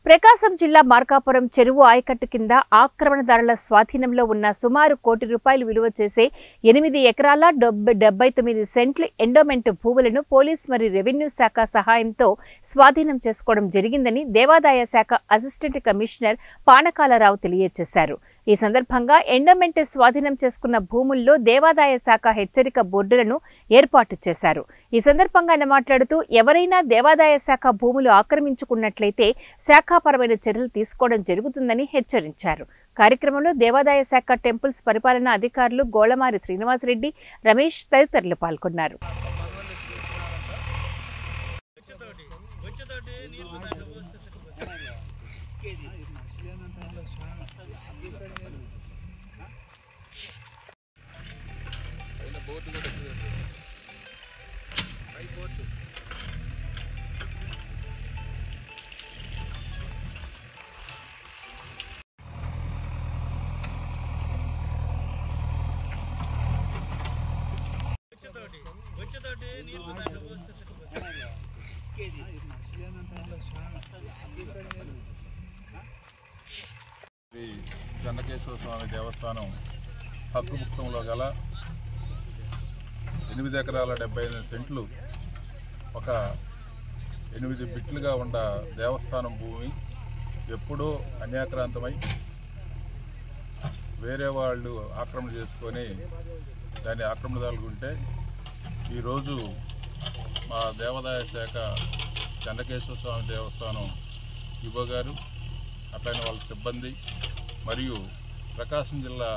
ప్రకాశం జిల్లా మార్కాపురం చెరువు ఆయకట్టు కింద ఆక్రమణదారుల స్వాధీనంలో ఉన్న సుమారు ₹1 కోటి విలువ చేసే 8 ఎకరాల 79 సెంట్ల ఎండోమెంట్ భూములను పోలీస్ మరియు రెవెన్యూ శాఖ సహాయంతో స్వాధీనం చేసుకోవడం జరిగిందని దేవాదాయ శాఖ అసిస్టెంట్ కమిషనర్ పానకాలరావు తెలియజేశారు. ఈ సందర్భంగా ఎండోమెంట్ స్వాధీనం చేసుకున్న భూముల్లో దేవాదాయ శాఖ హెచ్చరిక బోర్డులను ఏర్పాటు చేశారు. ఈ సందర్భంగా ఆయన మాట్లాడుతూ ఎవరైనా దేవాదాయ శాఖ భూములు ఆక్రమించుకున్నట్లయితే శాఖాపరమైన చర్యలు తీసుకోవడం జరుగుతుందని హెచ్చరించారు. కార్యక్రమంలో దేవాదాయ శాఖ టెంపుల్స్ పరిపాలనా అధికారులు గోళమారి శ్రీనివాసరెడ్డి, రమేష్ తదితరులు పాల్గొన్నారు. శ్రీ చెన్నకేశ్వర స్వామి దేవస్థానం హక్కుముక్తంలో గల 8 ఎకరాల 75 సెంట్లు ఒక 8 బిట్లుగా ఉన్న దేవస్థానం భూమి ఎప్పుడూ అన్యాక్రాంతమై వేరే వాళ్ళు ఆక్రమణ చేసుకొని దాన్ని ఆక్రమణదారులుంటే ఈరోజు మా దేవాదాయ శాఖ చెన్నకేశ్వర స్వామి దేవస్థానం ఈవో గారు, అట్లనే వాళ్ళ సిబ్బంది మరియు ప్రకాశం జిల్లా